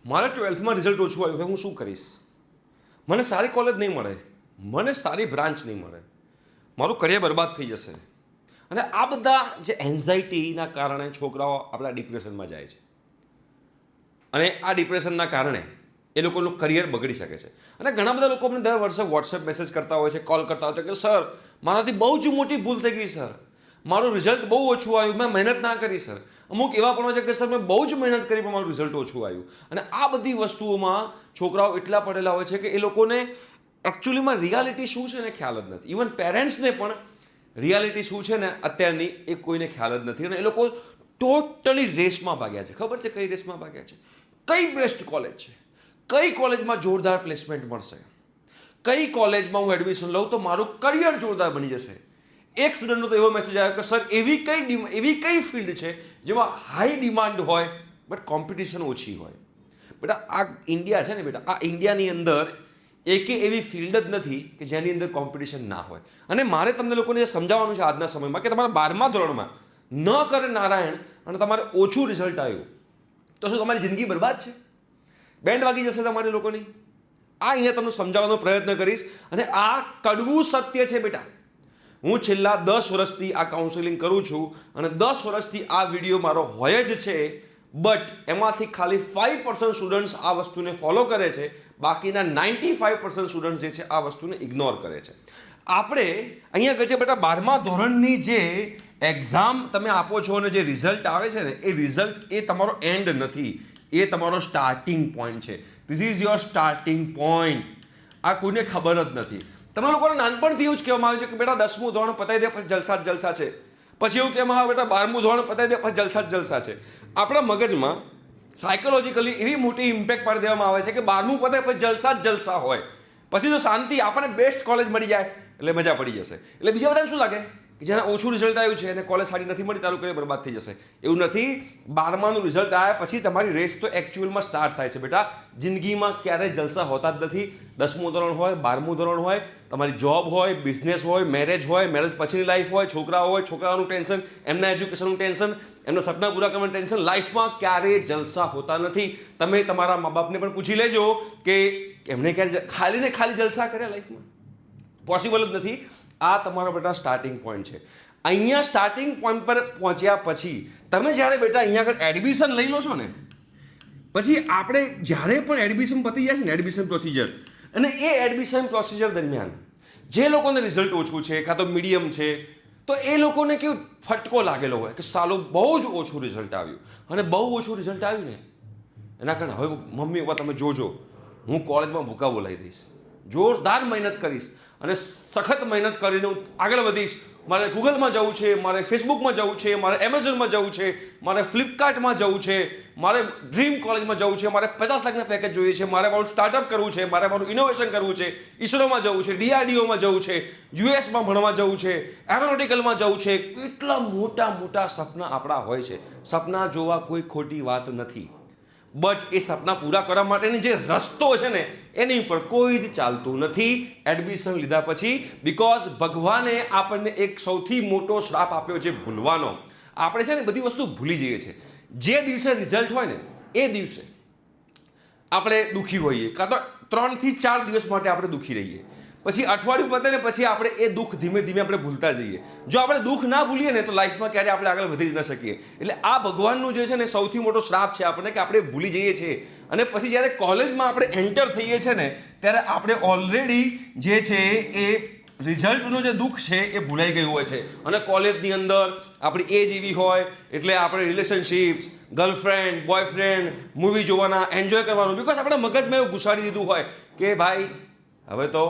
મારે 12થમાં રિઝલ્ટ ઓછું આવ્યું, હવે હું શું કરીશ? મને સારી કોલેજ નહીં મળે, મને સારી બ્રાન્ચ નહીં મળે, મારું કરિયર બરબાદ થઈ જશે. અને આ બધા જે એન્ઝાઇટીના કારણે છોકરાઓ આપણા ડિપ્રેશનમાં જાય છે. અને આ ડિપ્રેશનના કારણે એ લોકોનું કરિયર બગડી શકે છે. અને ઘણા બધા લોકો અમને દર વર્ષે વોટ્સએપ મેસેજ કરતા હોય છે, કોલ કરતા હોય છે કે સર મારાથી બહુ જ મોટી ભૂલ થઈ ગઈ સર, મારું રિઝલ્ટ બહુ ઓછું આવ્યું, મેં મહેનત ના કરી સર. અમુક એવા પણ હોય છે કે સર મેં બહુ જ મહેનત કરી પણ મારું રિઝલ્ટ ઓછું આવ્યું. અને આ બધી વસ્તુઓમાં છોકરાઓ એટલા પડેલા હોય છે કે એ લોકોને એકચ્યુઅલીમાં રિયાલિટી શું છે ને ખ્યાલ જ નથી. ઇવન પેરેન્ટ્સને પણ રિયાલિટી શું છે ને અત્યારની એ કોઈને ખ્યાલ જ નથી. અને એ લોકો ટોટલી રેસમાં ભાગ્યા છે. ખબર છે કઈ રેસમાં ભાગ્યા છે? કઈ બેસ્ટ કોલેજ છે, કઈ કોલેજમાં જોરદાર પ્લેસમેન્ટ મળશે, કઈ કોલેજમાં હું એડમિશન લઉં તો મારું કરિયર જોરદાર બની જશે. એક સ્ટુડન્ટનો તો એવો મેસેજ આવ્યો કે સર એવી કઈ ફિલ્ડ છે જેમાં હાઈ ડિમાન્ડ હોય બટ કોમ્પિટિશન ઓછી હોય. બેટા આ ઇન્ડિયા છે ને બેટા, આ ઇન્ડિયાની અંદર એકે એવી ફિલ્ડ જ નથી કે જેની અંદર કોમ્પિટિશન ના હોય. અને મારે તમને લોકોને સમજાવવાનું છે આજના સમયમાં કે તમારા 12મા ધોરણમાં ન કરે નારાયણ અને તમારે ઓછું રિઝલ્ટ આવ્યું તો શું તમારી જિંદગી બરબાદ છે? બેન્ડ વાગી જશે તમારી લોકોની? આ અહીંયા તમને સમજાવવાનો પ્રયત્ન કરીશ. અને આ કડવું સત્ય છે બેટા. હું છેલ્લા 10 વર્ષથી આ કાઉન્સેલિંગ કરું છું અને 10 વર્ષથી આ વિડીયો મારો હોય જ છે. બટ એમાંથી ખાલી 5% સ્ટુડન્ટ્સ આ વસ્તુને ફોલો કરે છે, બાકીના 95% સ્ટુડન્ટ્સ જે છે આ વસ્તુને ઇગ્નોર કરે છે. આપણે અહીંયા કહે છે બેટા 12મા ધોરણની જે એક્ઝામ તમે આપો છો અને જે રિઝલ્ટ આવે છે ને એ રિઝલ્ટ એ તમારો એન્ડ નથી, એ તમારો સ્ટાર્ટિંગ પોઈન્ટ છે. This is your starting point. આ કોઈને ખબર જ નથી. તમે લોકોને નાનપણથી એવું જ કહેવામાં આવ્યું છે કે બેટા 10મું ધોરણ પતાવી દે પછી જલસા જ જલસા છે. પછી એવું કહેવામાં આવે બેટા 12મું ધોરણ પતાવી દે પછી જલસા જ જલસા છે. આપણા મગજમાં સાયકોલોજીકલી એવી મોટી ઇમ્પેક્ટ પાડી દેવામાં આવે છે કે 12મું પતાવે પછી જલસા જ જલસા હોય, પછી તો શાંતિ, આપણને બેસ્ટ કોલેજ મળી જાય એટલે મજા પડી જશે. એટલે બીજા બધાને શું લાગે કે જેને ઓછું રિઝલ્ટ આવ્યું છે અને કોલેજ સારી નથી મળી તારું કરિયર બરબાદ થઈ જશે. એવું નથી. 12માનું રિઝલ્ટ આવ્યા પછી તમારી રેસ તો એકચ્યુઅલમાં સ્ટાર્ટ થાય છે બેટા. જિંદગીમાં ક્યારેય જલસા હોતા જ નથી. 10મું ધોરણ હોય, 12મું ધોરણ હોય, તમારી જોબ હોય, બિઝનેસ હોય, મેરેજ હોય, મેરેજ પછીની લાઈફ હોય, છોકરાઓ હોય, છોકરાઓનું ટેન્શન, એમના એજ્યુકેશનનું ટેન્શન, એમના સપના પૂરા કરવાનું ટેન્શન. લાઈફમાં ક્યારેય જલસા હોતા નથી. તમે તમારા મા બાપને પણ પૂછી લેજો કે એમણે ક્યારે ખાલી ને ખાલી જલસા કર્યા લાઈફમાં? પોસિબલ જ નથી. આ તમારો બેટા સ્ટાર્ટિંગ પોઈન્ટ છે. અહીંયા સ્ટાર્ટિંગ પોઈન્ટ પર પહોંચ્યા પછી તમે જ્યારે બેટા અહીંયા આગળ એડમિશન લઈ લો છો ને, પછી આપણે જ્યારે પણ એડમિશન પતી જાય છે ને એડમિશન પ્રોસિજર, અને એ એડમિશન પ્રોસિજર દરમિયાન જે લોકોને રિઝલ્ટ ઓછું છે કાં તો મીડિયમ છે તો એ લોકોને કેવું ફટકો લાગેલો હોય કે સાલો બહુ જ ઓછું રિઝલ્ટ આવ્યું. અને બહુ ઓછું રિઝલ્ટ આવ્યું ને એના કારણે હવે મમ્મી પપ્પા તમે જોજો, હું કોલેજમાં ભૂકા બોલાવી દઈશ, જોરદાર મહેનત કરીશ અને સખત મહેનત કરીને હું આગળ વધીશ. મારે ગૂગલમાં જવું છે, મારે ફેસબુકમાં જવું છે, મારે એમેઝોનમાં જવું છે, મારે ફ્લિપકાર્ટમાં જવું છે, મારે ડ્રીમ કોલેજમાં જવું છે, મારે 50 લાખના પેકેજ જોઈએ છે, મારે મારું સ્ટાર્ટઅપ કરવું છે, મારે મારું ઇનોવેશન કરવું છે, ઇસરોમાં જવું છે, DRDOમાં જવું છે, યુએસમાં ભણવા જવું છે, એરોનોટિકલમાં જવું છે. કેટલા મોટા મોટા સપના આપણા હોય છે. સપના જોવા કોઈ ખોટી વાત નથી, બટ એ સપના પૂરા કરવા માટેની જે રસ્તો છે ને એની ઉપર કોઈ જ ચાલતું નથી એડમિશન લીધા પછી. બિકોઝ ભગવાને આપણને એક સૌથી મોટો શ્રાપ આપ્યો છે ભૂલવાનો. આપણે છે ને બધી વસ્તુ ભૂલી જઈએ છીએ. જે દિવસે રિઝલ્ટ હોય ને એ દિવસે આપણે દુઃખી હોઈએ, કાં તો 3 થી 4 દિવસ માટે આપણે દુઃખી રહીએ, પછી અઠવાડિયું પતે ને પછી આપણે એ દુઃખ ધીમે ધીમે આપણે ભૂલતા જઈએ. જો આપણે દુઃખ ના ભૂલીએ ને તો લાઈફમાં ક્યારે આપણે આગળ વધી ન શકીએ. એટલે આ ભગવાનનું જે છે ને સૌથી મોટો શ્રાપ છે આપણને કે આપણે ભૂલી જઈએ છીએ. અને પછી જ્યારે કોલેજમાં આપણે એન્ટર થઈએ છીએ ને ત્યારે આપણે ઓલરેડી જે છે એ રિઝલ્ટનું જે દુઃખ છે એ ભૂલાઈ ગયું હોય છે. અને કોલેજની અંદર આપણી એજ એવી હોય એટલે આપણે રિલેશનશિપ્સ, ગર્લફ્રેન્ડ, બોયફ્રેન્ડ, મૂવી જોવાના, એન્જોય કરવાનું, બિકોઝ આપણે મગજમાં એવું ઘુસાડી દીધું હોય કે ભાઈ હવે તો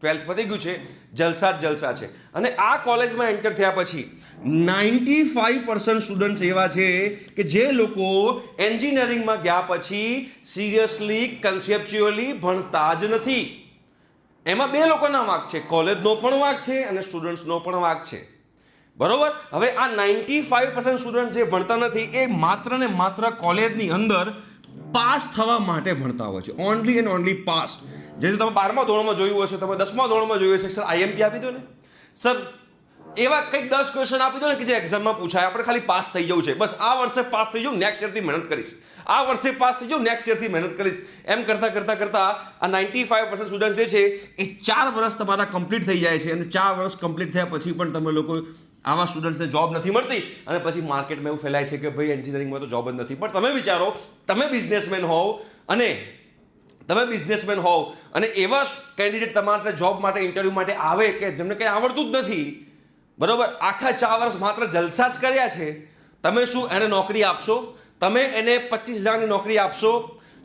12th પતી ગયું છે, જલસા જ જલસા છે. અને આ કોલેજમાં એન્ટર થયા પછી 95% સ્ટુડન્ટ્સ એવા છે કે જે લોકો એન્જિનિયરિંગમાં ગયા પછી સિરિયસલી કન્સેપ્ચ્યુઅલી ભણતા જ નથી. એમાં 2 લોકોના વાંક છે, કોલેજનો પણ વાંક છે અને સ્ટુડન્ટ્સનો પણ વાંક છે. બરોબર? હવે આ 95% સ્ટુડન્ટ જે ભણતા નથી એ માત્ર ને માત્ર કોલેજની અંદર પાસ થવા માટે ભણતા હોય છે. Only and only pass. જે તમે 12મા ધોરણમાં જોયું હશે, તમે 10મા ધોરણમાં જોયું હશે, સર IMP આપી દો ને, સર એવા કંઈક 10 ક્વેશ્ચન આપી દો ને કે જે એક્ઝામમાં પૂછાય, આપણે ખાલી પાસ થઈ જવું છે, બસ આ વર્ષે પાસ થઈ જાઉં, નેક્સ્ટ યરથી મહેનત કરીશ, આ વર્ષે પાસ થઈ જાઉં, નેક્સ્ટ યરથી મહેનત કરીશ, એમ કરતા આ 95% સ્ટુડન્ટ જે છે એ 4 વર્ષ તમારા કમ્પ્લીટ થઈ જાય છે, અને 4 વર્ષ કમ્પ્લીટ થયા પછી પણ તમે લોકો આવા સ્ટુડન્ટને જોબ નથી મળતી, અને પછી માર્કેટમાં એવું ફેલાય છે કે ભાઈ એન્જિનિયરિંગમાં તો જોબ જ નથી. પણ તમે વિચારો, તમે બિઝનેસમેન હોવ અને એવા કેન્ડિડેટ તમારા જોબ માટે ઇન્ટરવ્યૂ માટે આવે કે જેમને કંઈ આવડતું જ નથી, બરોબર, આખા 4 વર્ષ માત્ર જલસા જ કર્યા છે, તમે શું એને નોકરી આપશો? તમે એને 25,000ની નોકરી આપશો?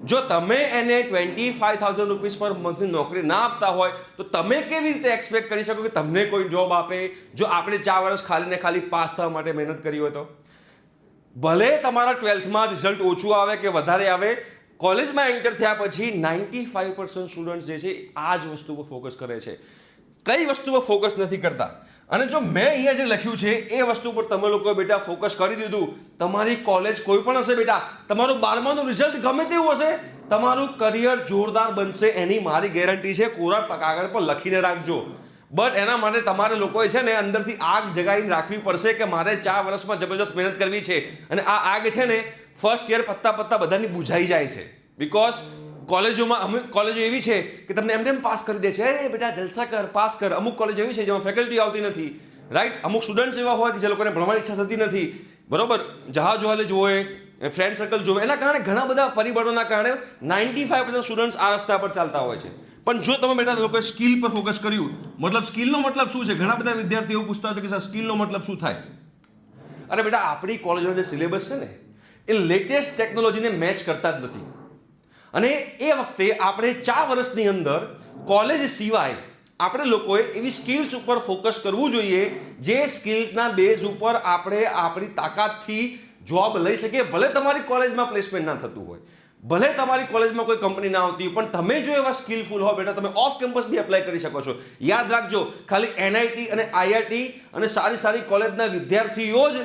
જો તમે એને 25,000 રૂપીસ પર મંથની નોકરી ના આપતા હોય તો તમે કેવી રીતે એક્સપેક્ટ કરી શકો કે તમને કોઈ જોબ આપે, જો આપણે 4 વર્ષ ખાલી ને ખાલી પાસ થવા માટે મહેનત કરી હોય તો? ભલે તમારા 12થમાં રિઝલ્ટ ઓછું આવે કે વધારે આવે, કોલેજમાં એન્ટર થયા પછી 95% સ્ટુડન્ટ્સ જે છે આ જ વસ્તુ પર ફોકસ કરે છે, કઈ વસ્તુ પર ફોકસ નથી કરતા. અને જો મેં અહીંયા જે લખ્યું છે એ વસ્તુ પર તમે લોકો બેટા ફોકસ કરી દીધું, તમારી કોલેજ કોઈ પણ હશે બેટા, તમારું 12માનું રિઝલ્ટ ગમે તેવું હશે, તમારું કરિયર જોરદાર બનશે એની મારી ગેરંટી છે. કોરા કાગળ પર લખીને રાખજો. બટ એના માટે તમારે લોકોએ છે ને અંદરથી આગ જગાવીને રાખવી પડશે કે મારે 4 વર્ષમાં જબરદસ્ત મહેનત કરવી છે, અને આ આગ છે ને ફર્સ્ટ યર પત્તા બધાની બુઝાઈ જાય છે. બિકોઝ અમુક કોલેજો એવી છે કે તમને એમને પાસ કરી દે છે, અરે બેટા જલસા કર, પાસ કર. અમુક કોલેજો એવી છે જેમાં ફેકલ્ટી આવતી નથી, રાઈટ. અમુક સ્ટુડન્ટ્સ એવા હોય કે જે લોકોને ભણવાની ઈચ્છા થતી નથી, બરોબર, જહાજ જોવાલે જોવે, ફ્રેન્ડ સર્કલ જોવે, એના કારણે ઘણા બધા પરિબળોના કારણે 95% સ્ટુડન્ટ્સ આ રસ્તા પર ચાલતા હોય છે. પણ જો તમે બેટા લોકોએ સ્કિલ પર ફોકસ કર્યું, મતલબ સ્કિલનો મતલબ શું છે? ઘણા બધા વિદ્યાર્થીઓ પૂછતા હોય છે કે સર સ્કિલનો મતલબ શું થાય? અરે બેટા, આપણી કોલેજનો જે સિલેબસ છે ને એ લેટેસ્ટ ટેકનોલોજીને મેચ કરતા જ નથી, અને એ વખતે આપણે 4 વર્ષની અંદર કોલેજ સિવાય આપણે લોકોએ એવી સ્કિલ્સ ઉપર ફોકસ કરવું જોઈએ જે સ્કિલ્સના બેઝ ઉપર આપણે આપણી તાકાતથી જોબ લઈ શકીએ. ભલે તમારી કોલેજમાં પ્લેસમેન્ટ ના થતું હોય, ભલે તમારી કોલેજમાં કોઈ કંપની ના આવતી હોય, પણ તમે જો એવા સ્કિલફુલ હો બેટા, તમે ઓફ કેમ્પસ બી એપ્લાય કરી શકો છો. યાદ રાખજો, ખાલી NIT અને IIT અને સારી કોલેજના વિદ્યાર્થીઓ જ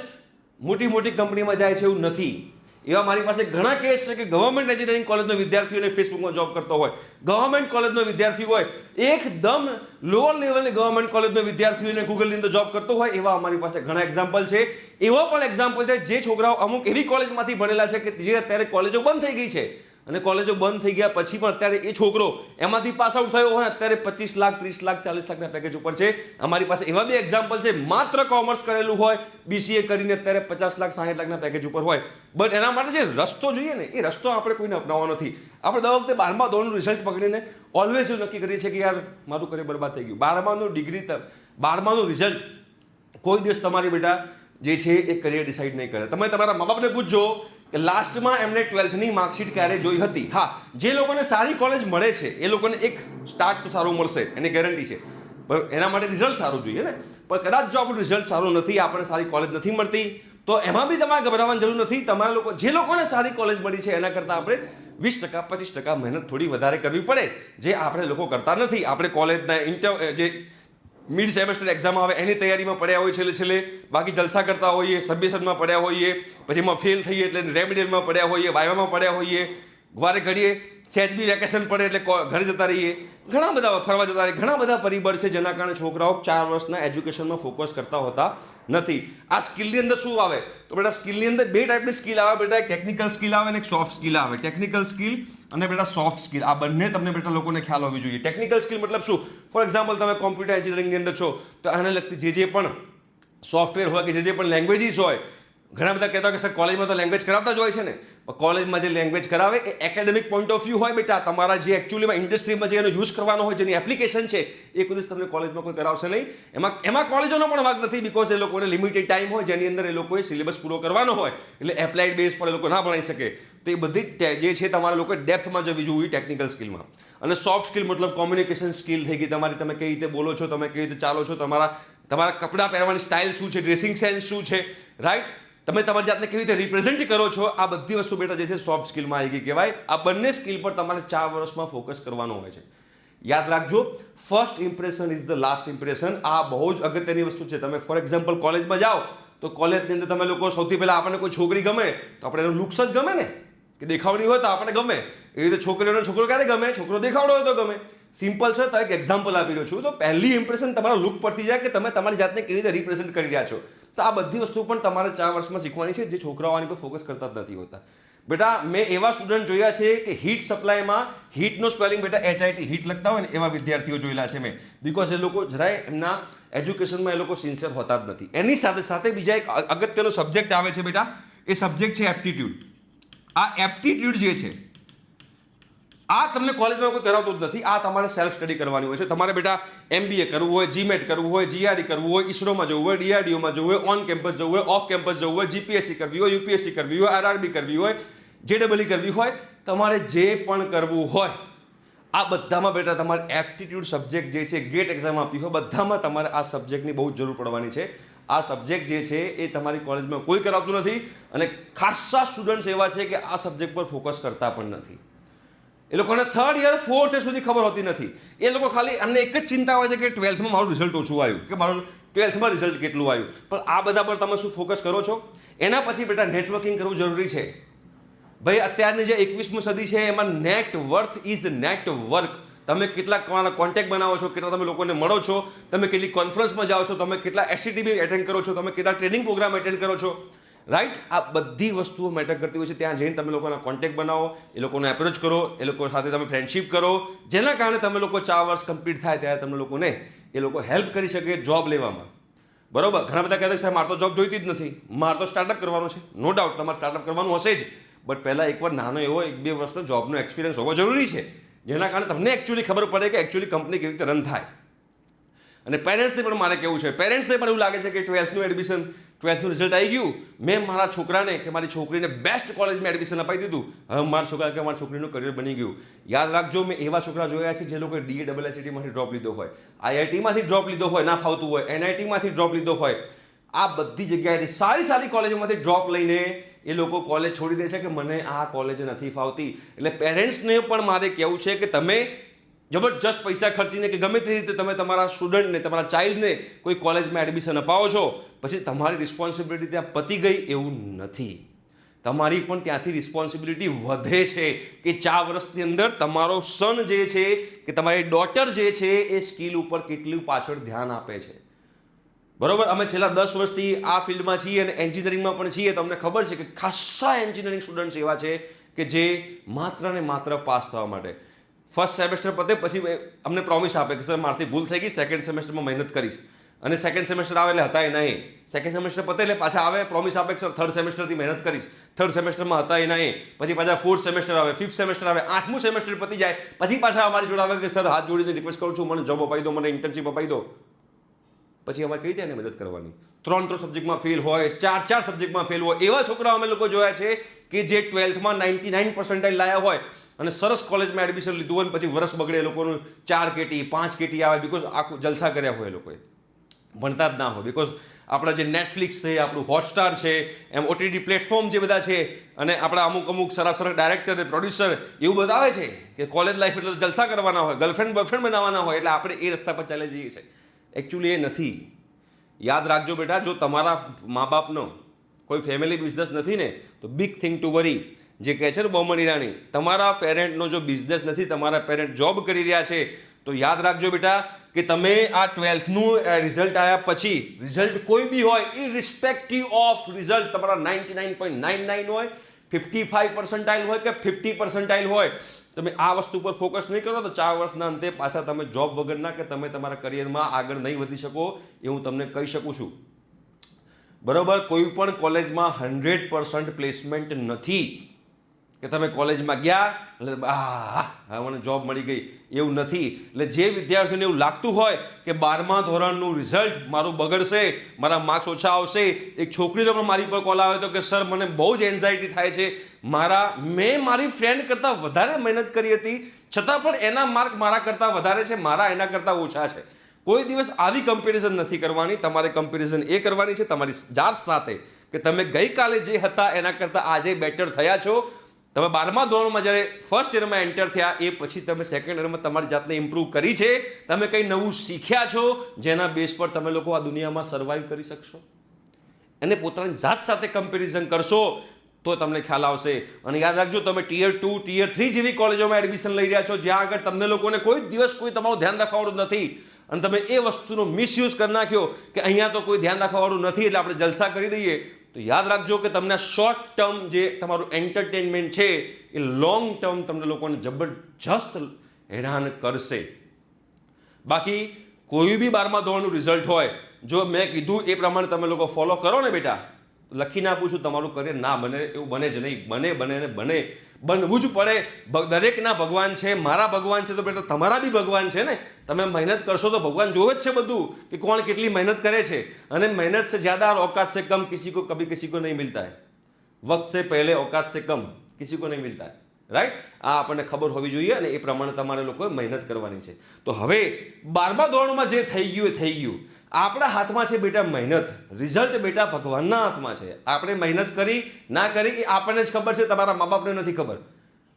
મોટી કંપનીમાં જાય છે એવું નથી. એવા મારી પાસે ઘણા કેસ છે કે ગવર્મેન્ટ એન્જિનિયરિંગ કોલેજનો વિદ્યાર્થીઓને ફેસબુકમાં જોબ કરતો હોય, ગવર્મેન્ટ કોલેજનો વિદ્યાર્થી હોય, એકદમ લોઅર લેવલની ગવર્મેન્ટ કોલેજનો વિદ્યાર્થીઓને ગૂગલની અંદર જોબ કરતો હોય, એવા અમારી પાસે ઘણા એક્ઝામ્પલ છે. એવો પણ એક્ઝામ્પલ છે જે છોકરાઓ અમુક એવી કોલેજમાંથી ભણેલા છે કે જે અત્યારે કોલેજો બંધ થઈ ગઈ છે, અને કોલેજો બંધ થઈ ગયા પછી પણ અત્યારે એ છોકરો એમાંથી પાસ આઉટ થયો હોય, અત્યારે 25 લાખ 30 લાખ 40 લાખના પેકેજ ઉપર છે. અમારી પાસે એવા બે એક્ઝામ્પલ છે, માત્ર કોમર્સ કરેલું હોય, BCA કરીને અત્યારે 50 લાખ 60 લાખના પેકેજ ઉપર હોય. બટ એના માટે જે રસ્તો જોઈએ ને એ રસ્તો આપણે કોઈને અપનાવવાનો નથી. આપણે દર વખતે 12મા ધોરણનું રિઝલ્ટ પકડીને ઓલવેઝ એવું નક્કી કરીએ છીએ કે યાર મારું કરિયર બરબાદ થઈ ગયું. 12માનું રિઝલ્ટ કોઈ દિવસ તમારી બેટા જે છે એ કરિયર ડિસાઇડ નહીં કરે. તમે તમારા મા બાપને પૂછજો કે લાસ્ટમાં એમને 12થની માર્કશીટ ક્યારે જોઈ હતી. હા, જે લોકોને સારી કોલેજ મળે છે એ લોકોને એક સ્ટાર્ટ તો સારું મળશે, એની ગેરંટી છે, બરાબર. એના માટે રિઝલ્ટ સારું જોઈએ ને. પણ કદાચ જો આપણું રિઝલ્ટ સારું નથી, આપણને સારી કોલેજ નથી મળતી, તો એમાં બી તમારે ગભરાવાની જરૂર નથી. તમારા લોકો જે લોકોને સારી કોલેજ મળી છે એના કરતાં આપણે 20% 25% મહેનત થોડી વધારે કરવી પડે, જે આપણે લોકો કરતા નથી. આપણે કોલેજના જે મિડ સેમેસ્ટર એક્ઝામ આવે એની તૈયારીમાં પડ્યા હોય છેલ્લે, બાકી જલસા કરતા હોઈએ, સબમિશનમાં પડ્યા હોઈએ, પછી એમાં ફેલ થઈએ એટલે રેમિડિયલમાં પડ્યા હોઈએ, વાયવામાં પડ્યા હોઈએ, વારે ઘડીએ સેજ બી વેકેશન પડે એટલે ઘરે જતા રહીએ, ઘણા બધા ફરવા જતા રહીએ. ઘણા બધા પરિબળ છે જેના કારણે છોકરાઓ 4 વર્ષના એજ્યુકેશનમાં ફોકસ કરતા હોતા નથી. આ સ્કિલની અંદર શું આવે તો બેટા, સ્કિલની અંદર 2 ટાઈપની સ્કિલ આવે બેટા, એક ટેકનિકલ સ્કિલ આવે અને એક સોફ્ટ સ્કિલ આવે. ટેકનિકલ સ્કિલ અને બેટા સોફ્ટ સ્કિલ, આ બંને તમને બેટા લોકોને ખ્યાલ હોવી જોઈએ. ટેકનિકલ સ્કિલ મતલબ શું? ફોર એક્ઝામ્પલ, તમે કોમ્પ્યુટર એન્જિનિયરિંગની અંદર છો તો આને લગતી જે પણ સોફ્ટવેર હોય કે જે પણ લેંગ્વેજીસ હોય, ઘણા બધા કહેતા હોય કે સર કોલેજમાં તો લેંગ્વેજ કરાવતા જ હોય છે ને, પણ કોલેજમાં જે લેંગ્વેજ કરાવે એ એકેડેમિક પોઈન્ટ ઓફ વ્યૂ હોય બેટા. તમારા જે એકચ્યુઅલીમાં ઇન્ડસ્ટ્રીમાં જે એનો યુઝ કરવાનો હોય, જેની એપ્લિકેશન છે, એ કોઈ તમને કોલેજમાં કોઈ કરાવશે નહીં. એમાં કોલેજોનો પણ વાંક નથી, બિકોઝ એ લોકોને લિમિટેડ ટાઈમ હોય જેની અંદર એ લોકોએ સિલેબસ પૂરો કરવાનો હોય, એટલે એપ્લાઇડ બેઝ પર એ લોકો ના ભણાઈ શકે. તો એ બધી જે છે તમારા લોકોએ ડેપ્થમાં જવી જોઈએ ટેકનિકલ સ્કિલમાં. અને સોફ્ટ સ્કિલ મતલબ કોમ્યુનિકેશન સ્કિલ થઈ ગઈ તમારી, તમે કઈ રીતે બોલો છો, તમે કઈ રીતે ચાલો છો, તમારા કપડાં પહેરવાની સ્ટાઇલ શું છે, ડ્રેસિંગ સેન્સ શું છે, રાઈટ, તમે તમારી જાતને કેવી રીતે રિપ્રેઝેન્ટ કરો છો, આ બધી વસ્તુ બેટા જે છે સોફ્ટ સ્કિલમાં આવી ગઈ કહેવાય. આ બંને સ્કિલ પર તમારે 4 વર્ષમાં ફોકસ કરવાનું હોય છે. યાદ રાખજો, first impression is the last impression. આ બહુ જ અગત્યની વસ્તુ છે. તમે ફોર એક્ઝામ્પલ કોલેજમાં જાઓ તો કોલેજની અંદર તમે લોકો સૌથી પહેલાં આપણને કોઈ છોકરી ગમે તો આપણે એનું લુક્સ જ ગમે ને, કે દેખાવડી હોય તો આપણને ગમે. એવી રીતે છોકરીઓને છોકરો ક્યારે ગમે? છોકરો દેખાવડો હોય તો ગમે. સિમ્પલ છે. તો એક એક્ઝામ્પલ આપી રહ્યો છું. તો પહેલી ઇમ્પ્રેશન તમારા લુક પરથી જાય કે તમે તમારી જાતને કેવી રીતે રિપ્રેઝેન્ટ કરી રહ્યા છો. તો આ બધી વસ્તુ પણ તમારે 4 વર્ષમાં શીખવાની છે, જે છોકરાઓ આની પર ફોકસ કરતા જ નથી હોતા. બેટા મેં એવા સ્ટુડન્ટ જોયા છે કે હીટ સપ્લાયમાં હીટનો સ્પેલિંગ બેટા HIT હીટ લખતા હોય ને એવા વિદ્યાર્થીઓ જોયેલા છે મેં. બિકોઝ એ લોકો જરાય એમના એજ્યુકેશનમાં એ લોકો સિન્સિયર હોતા જ નથી. એની સાથે સાથે બીજા એક અગત્યનો સબ્જેક્ટ આવે છે બેટા, એ સબ્જેક્ટ છે એપ્ટિટ્યૂડ. આ એપ્ટિટ્યૂડ જે છે આ તમને કોલેજમાં કોઈ કરાવતું જ નથી. આ તમારે સેલ્ફ સ્ટડી કરવાની હોય છે. તમારે બેટા MBA કરવું હોય, GMAT કરવું હોય, GRE કરવું હોય, ISROમાં જવું હોય, DRDOમાં જવું હોય, ઓન કેમ્પસ જવું હોય, ઓફ કેમ્પસ જવું હોય, GPSC કરવી હોય, UPSC કરવી હોય, RRB કરવી હોય, JEE કરવી હોય, તમારે જે પણ કરવું હોય આ બધામાં બેટા તમારે એપ્ટિટ્યૂડ સબ્જેક્ટ જે છે ગેટ એક્ઝામ આપી હોય બધામાં તમારે આ સબ્જેક્ટની બહુ જરૂર પડવાની છે. આ સબ્જેક્ટ જે છે એ તમારી કોલેજમાં કોઈ કરાવતું નથી અને ખાસા સ્ટુડન્ટ્સ એવા છે કે આ સબ્જેક્ટ પર ફોકસ કરતા પણ નથી. એ લોકોને 3rd યર 4th યર સુધી ખબર હોતી નથી. એ લોકો ખાલી એમને એક જ ચિંતા હોય છે કે 12થમાં મારું રિઝલ્ટ ઓછું આવ્યું, કે મારું 12થમાં રિઝલ્ટ કેટલું આવ્યું. પણ આ બધા પર તમે શું ફોકસ કરો છો? એના પછી બેટા નેટવર્કિંગ કરવું જરૂરી છે. ભાઈ અત્યારની જે 21મી સદી છે એમાં net worth is net work. તમે કેટલા તમારા કોન્ટેક્ટ બનાવો છો, કેટલા તમે લોકોને મળો છો, તમે કેટલી કોન્ફરન્સમાં જાઓ છો, તમે કેટલા STTB એટેન્ડ કરો છો, તમે કેટલા ટ્રેનિંગ પ્રોગ્રામ એટેન્ડ કરો છો, રાઈટ? આ બધી વસ્તુઓ મેટર કરતી હોય છે. ત્યાં જઈને તમે લોકોના કોન્ટેક્ટ બનાવો, એ લોકોને એપ્રોચ કરો, એ લોકો સાથે તમે ફ્રેન્ડશિપ કરો, જેના કારણે તમે લોકો 4 વર્ષ કમ્પ્લીટ થાય ત્યારે તમે લોકોને એ લોકો હેલ્પ કરી શકે જોબ લેવામાં. બરોબર? ઘણા બધા કહેતા સાહેબ મારે તો જોબ જોઈતી જ નથી, મારે તો સ્ટાર્ટઅપ કરવાનું છે. નો ડાઉટ તમારે સ્ટાર્ટઅપ કરવાનું હશે જ, બટ પહેલાં એકવાર નાનો એવો 1-2 વર્ષનો જોબનો એક્સપિરિયન્સ હોવો જરૂરી છે, જેના કારણે તમને એકચ્યુઅલી ખબર પડે કે એકચ્યુઅલી કંપની કેવી રીતે રન થાય. અને પેરેન્ટ્સને પણ મારે કેવું છે, પેરેન્ટ્સને પણ એવું લાગે છે કે 12થનું એડમિશન, 12થનું રિઝલ્ટ આવી ગયું, મેં મારા છોકરાને કે મારી છોકરીને બેસ્ટ કોલેજમાં એડમિશન અપાઈ દીધું, હવે મારા છોકરા કે મારા છોકરીનું કરિયર બની ગયું. યાદ રાખજો, મેં એવા છોકરા જોયા છે જે લોકોએ DASSETમાંથી ડ્રોપ લીધો હોય, IITમાંથી ડ્રોપ લીધો હોય, ના ફાવતું હોય, NITમાંથી ડ્રોપ લીધો હોય, આ બધી જગ્યાએથી સારી સારી કોલેજોમાંથી ડ્રોપ લઈને એ લોકો કોલેજ છોડી દે છે કે મને આ કોલેજ નથી ફાવતી. એટલે પેરેન્ટ્સને પણ મારે કહેવું છે કે તમે જબરજસ્ત પૈસા ખર્ચીને કે ગમે તે રીતે તમે તમારા સ્ટુડન્ટને, તમારા ચાઇલ્ડને કોઈ કોલેજમાં એડમિશન અપાવો છો, પછી તમારી રિસ્પોન્સિબિલિટી ત્યાં પતી ગઈ એવું નથી. તમારી પણ ત્યાંથી રિસ્પોન્સિબિલિટી વધે છે કે 4 વર્ષની અંદર તમારો સન જે છે કે તમારી ડોટર જે છે એ સ્કિલ ઉપર કેટલું પાછળ ધ્યાન આપે છે. બરોબર? અમે છેલ્લા 10 વર્ષથી આ ફિલ્ડમાં છીએ અને એન્જિનિયરિંગમાં પણ છીએ. તમને ખબર છે કે ખાસા એન્જિનિયરિંગ સ્ટુડન્ટ્સ એવા છે કે જે માત્ર ને માત્ર પાસ થવા માટે ફર્સ્ટ સેમેસ્ટર પતે પછી અમને પ્રોમિસ આપે કે સર મારાથી ભૂલ થઈ ગઈ, સેકન્ડ સેમેસ્ટરમાં મહેનત કરીશ. અને સેકન્ડ સેમેસ્ટર આવે એટલે હતા એ નહીં, સેકન્ડ સેમેસ્ટર પતે એટલે પાછા આવે, પ્રોમિસ આપે કે સર 3rd સેમેસ્ટરથી મહેનત કરીશ, 3rd સેમેસ્ટરમાં હતા એ નહીં, પછી પાછા 4th સેમેસ્ટર આવે, 5th સેમેસ્ટર આવે, 8મું સેમેસ્ટર પતી જાય, પછી પાછા અમારી જોડે આવે કે સર હાથ જોડીને રિક્વેસ્ટ કરું છું મને જોબ અપાઈ દો, મને ઇન્ટર્નશિપ અપાઈ દો. પછી અમારે કઈ રીતે એને મદદ કરવાની? 3 સબ્જેક્ટમાં ફેલ હોય, 4 સબ્જેક્ટમાં ફેલ હોય, એવા છોકરાઓ અમે લોકો જોયા છે કે જે 12થમાં 99% લાયા હોય અને સરસ કોલેજમાં એડમિશન લીધું હોય, પછી વર્ષ બગડે, એ લોકોનું 4 KT 5 KT આવે, બિકોઝ આખું જલસા કર્યા હોય એ લોકોએ, ભણતા જ ના હોય. બિકોઝ આપણા જે નેટફ્લિક્સ છે, આપણું હોટસ્ટાર છે, એમ OTT પ્લેટફોર્મ જે બધા છે, અને આપણા અમુક સરસ ડાયરેક્ટર અને પ્રોડ્યુસર એવું બતાવે છે કે કોલેજ લાઈફ એટલે જલસા કરવાના હોય, ગર્લફ્રેન્ડ બોયફ્રેન્ડ બનાવવાના હોય, એટલે આપણે એ રસ્તા પર ચાલી જઈએ છીએ. એકચ્યુઅલી એ નથી. યાદ રાખજો બેટા, જો તમારા મા બાપનો કોઈ ફેમિલી બિઝનેસ નથી ને તો બિગ થિંગ ટુ વરી, જે કહે છે ને બોમન ઈરાની, તમારા પેરેન્ટનો જો બિઝનેસ નથી, તમારા પેરેન્ટ જોબ કરી રહ્યા છે, તો યાદ રાખજો બેટા કે તમે આ 12થનું રિઝલ્ટ આવ્યા પછી, રિઝલ્ટ કોઈ બી હોય, ઇરરિસ્પેક્ટિવ ઓફ રિઝલ્ટ, તમારા 99.99 હોય, 55% હોય કે 50% હોય, તમે આ વસ્તુ પર ફોકસ નહીં કરો તો 4 વર્ષના અંતે પાછા તમે જોબ વગરના કે તમે તમારા કરિયરમાં આગળ નહીં વધી શકો, એ હું તમને કહી શકું છું. બરોબર? કોઈ પણ કોલેજમાં 100% પ્લેસમેન્ટ નથી કે તમે કોલેજમાં ગયા એટલે હા મને જોબ મળી ગઈ, એવું નથી. એટલે જે વિદ્યાર્થીઓને એવું લાગતું હોય કે 12મા ધોરણનું રિઝલ્ટ મારું બગડશે, મારા માર્ક્સ ઓછા આવશે, એક છોકરીનો પણ મારી પર કોલ આવે તો કે સર મને બહુ જ એન્ઝાયટી થાય છે, મેં મારી ફ્રેન્ડ કરતાં વધારે મહેનત કરી હતી છતાં પણ એના માર્ક મારા કરતાં વધારે છે, મારા એના કરતાં ઓછા છે. કોઈ દિવસ આવી કમ્પેરિઝન નથી કરવાની. તમારે કમ્પેરિઝન એ કરવાની છે તમારી જાત સાથે કે તમે ગઈકાલે જે હતા એના કરતાં આજે બેટર થયા છો. તમે 12મા ધોરણમાં જ્યારે ફર્સ્ટ યરમાં એન્ટર થયા એ પછી તમે સેકન્ડ યરમાં તમારી જાતને ઇમ્પ્રૂવ કરી છે, તમે કંઈ નવું શીખ્યા છો જેના બેઝ પર તમે લોકો આ દુનિયામાં સર્વાઈવ કરી શકશો. અને પોતાની જાત સાથે કમ્પેરિઝન કરશો તો તમને ખ્યાલ આવશે. અને યાદ રાખજો, તમે ટિયર 2 ટિયર 3 જેવી કોલેજોમાં એડમિશન લઈ રહ્યા છો જ્યાં આગળ તમને લોકોને કોઈ દિવસ કોઈ તમારું ધ્યાન રાખવાનું નથી, અને તમે એ વસ્તુનો મિસયુઝ કરી નાખ્યો કે અહીંયા તો કોઈ ધ્યાન રાખવાનું નથી એટલે આપણે જલસા કરી દઈએ, તો યાદ રાખજો કે તમને શોર્ટ ટર્મ જે તમારું એન્ટરટેનમેન્ટ છે એ લોંગ ટર્મ તમને લોકોને જબરજસ્ત હેરાન કરશે. બાકી કોઈ બી 12મા ધોરણનું રિઝલ્ટ હોય, જો મેં કીધું એ પ્રમાણે તમે લોકો ફોલો કરો ને બેટા, લખીને આપું છું, તમારું કરિયર ના બને એવું બને જ નહીં. બને બનવું જ પડે. દરેકના ભગવાન છે, મારા ભગવાન છે, તો બેટા તમારા બી ભગવાન છે ને. તમે મહેનત કરશો તો ભગવાન જોવે જ છે બધું કે કોણ કેટલી મહેનત કરે છે. અને મહેનત સે જ્યાદા और औकात से कम किसी को कभी किसी को नहीं मिलता है. वक्त से पहले औकात से कम किसी को नहीं मिलता है. રાઈટ? આ આપણને ખબર હોવી જોઈએ અને એ પ્રમાણે તમારે લોકોએ મહેનત કરવાની છે. તો હવે 12મા ધોરણમાં જે થઈ ગયું એ થઈ ગયું. આપણા હાથમાં છે બેટા મહેનત. રિઝલ્ટ બેટા ભગવાનના હાથમાં છે. આપણે મહેનત કરી ના કરી એ આપણને જ ખબર છે, તમારા મા બાપને નથી ખબર.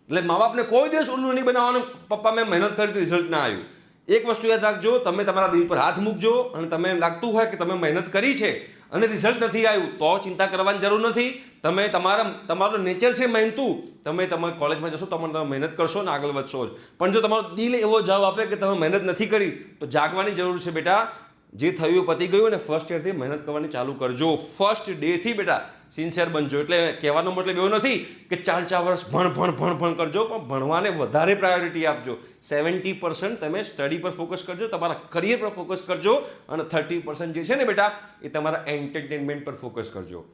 એટલે મા બાપને કોઈ દિવસ ઉલ્લુ નહીં બનાવવાનું, પપ્પા મેં મહેનત કરી તો રિઝલ્ટ ના આવ્યું. એક વસ્તુ યાદ રાખજો, તમે તમારા દિલ પર હાથ મૂકજો અને તમે લાગતું હોય કે તમે મહેનત કરી છે અને રિઝલ્ટ નથી આવ્યું તો ચિંતા કરવાની જરૂર નથી. તમે તમારું નેચર છે મહેનતુ, તમે કોલેજમાં જશો તમે મહેનત કરશો ને આગળ વધશો જ. પણ જો તમારો દિલ એવો જવાબ આપે કે તમે મહેનત નથી કરી તો જાગવાની જરૂર છે બેટા. જે થયું પતી ગયું ને ફર્સ્ટ યરથી મહેનત કરવાની ચાલુ કરજો. ફર્સ્ટ ડેથી બેટા સિન્સિયર બનજો. એટલે કહેવાનો મતલબ એવો નથી કે 4 વર્ષ ભણ કરજો, પણ ભણવાને વધારે પ્રાયોરિટી આપજો. 70% તમે સ્ટડી પર ફોકસ કરજો, તમારા કરિયર પર ફોકસ કરજો, અને 30% જે છે ને બેટા એ તમારા એન્ટરટેનમેન્ટ પર ફોકસ કરજો.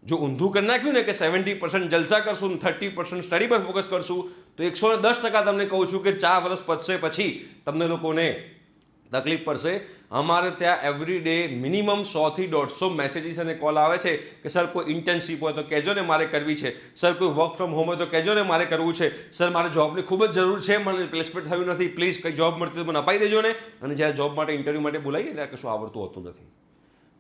જો ઊંધું કરી નાખ્યું ને કે 70% જલસા કરશું, 30% સ્ટડી પર ફોકસ કરશું, તો 110% તમને કહું છું કે 4 વર્ષ પતશે પછી તમને લોકોને તકલીફ પડશે. અમારે ત્યાં એવરી ડે મિનિમમ 100 થી 150 મેસેજીસ અને કોલ આવે છે કે સર કોઈ ઇન્ટર્નશીપ હોય તો કહેજો ને મારે કરવી છે, સર કોઈ વર્ક ફ્રોમ હોમ હોય તો કહેજો ને મારે કરવું છે, સર મારે જોબની ખૂબ જ જરૂર છે, મને પ્લેસમેન્ટ થયું નથી, પ્લીઝ કંઈ જોબ મળતી તો મને અપાઈ દેજો ને. અને જ્યારે જોબ માટે ઇન્ટરવ્યૂ માટે બોલાવીએ ત્યારે કશું આવડતું હોતું નથી.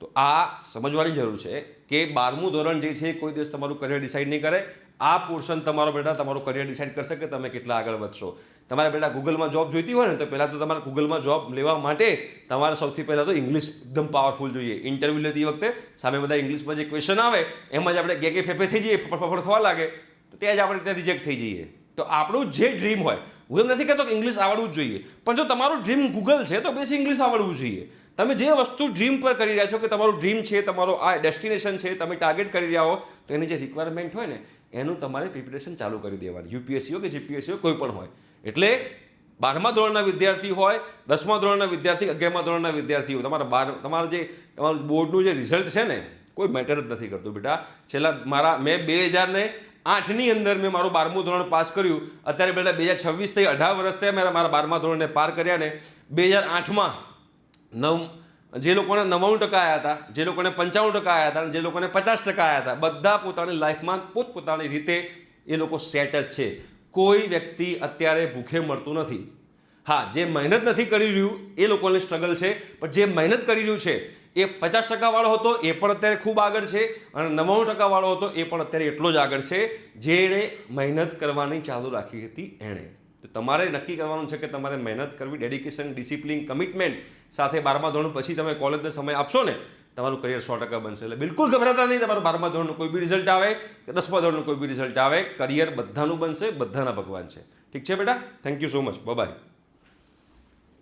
તો આ સમજવાની જરૂર છે કે 12મું ધોરણ જે છે કોઈ દિવસ તમારું કરિયર ડિસાઇડ નહીં કરે. આ પોર્શન તમારો બેટા તમારું કરિયર ડિસાઇડ કરશે કે તમે કેટલા આગળ વધશો. તમારે બેટા ગૂગલમાં જોબ જોઈતી હોય ને તો પહેલાં તો તમારે ગૂગલમાં જોબ લેવા માટે તમારે સૌથી પહેલાં તો ઇંગ્લિશ એકદમ પાવરફુલ જોઈએ. ઇન્ટરવ્યૂ લેતી વખતે સામે બધા ઇંગ્લિશમાં જે ક્વેશ્ચન આવે એમાં જ આપણે ગે ફેફે થઈ જઈએ, ફફડ થવા લાગે તો ત્યાં જ આપણે ત્યાં રિજેક્ટ થઈ જઈએ. તો આપણું જે ડ્રીમ હોય, હું એમ નથી કહેતો કે ઇંગ્લિશ આવડવું જ જોઈએ, પણ જો તમારું ડ્રીમ ગૂગલ છે તો બેસી ઇંગ્લિશ આવડવું જોઈએ. તમે જે વસ્તુ ડ્રીમ પર કરી રહ્યા છો કે તમારું ડ્રીમ છે, તમારો આ ડેસ્ટિનેશન છે, તમે ટાર્ગેટ કરી રહ્યા હો, તો એની જે રિક્વાયરમેન્ટ હોય ને એનું તમારે પ્રિપેરેશન ચાલુ કરી દેવાની. યુપીએસસી હોય કે જીપીએસસી હોય કોઈ પણ હોય. એટલે 12મા ધોરણના વિદ્યાર્થી હોય, 10મા ધોરણના વિદ્યાર્થી, 11મા ધોરણના વિદ્યાર્થી હોય, તમારું બોર્ડનું જે રિઝલ્ટ છે ને કોઈ મેટર જ નથી કરતું બેટા. મેં 2008ની અંદર મેં મારું 12મું ધોરણ પાસ કર્યું. અત્યારે બેટા 2026 થઈ, 18 વર્ષ થયા મારા 12મા ધોરણને પાર કર્યા ને. 2008માં જે લોકોને 99% આવ્યા હતા, જે લોકોને 95% આવ્યા હતા, જે લોકોને 50% આવ્યા હતા, બધા પોતાની લાઈફમાં પોતપોતાની રીતે એ લોકો સેટ જ છે. કોઈ વ્યક્તિ અત્યારે ભૂખે મળતું નથી. હા, જે મહેનત નથી કરી રહ્યું એ લોકોને સ્ટ્રગલ છે, પણ જે મહેનત કરી રહ્યું છે એ 50% વાળો હતો એ પણ અત્યારે ખૂબ આગળ છે, અને 99% વાળો હતો એ પણ અત્યારે એટલો જ આગળ છે જેણે મહેનત કરવાની ચાલુ રાખી હતી એણે. તો તમારે નક્કી કરવાનું છે કે તમારે મહેનત કરવી, ડેડિકેશન, ડિસિપ્લિન, કમિટમેન્ટ સાથે 12મા ધોરણ પછી તમે કોલેજનો સમય આપશો ને તમારું કરિયર 100% બનશે. એટલે બિલકુલ ગભરાતા નહીં. તમારું 12મા ધોરણનું કોઈ બી રિઝલ્ટ આવે કે 10મા ધોરણનું કોઈ બી રિઝલ્ટ આવે, કરિયર બધાનું બનશે, બધાના ભગવાન છે. ઠીક છે બેટા? Thank you so much. By.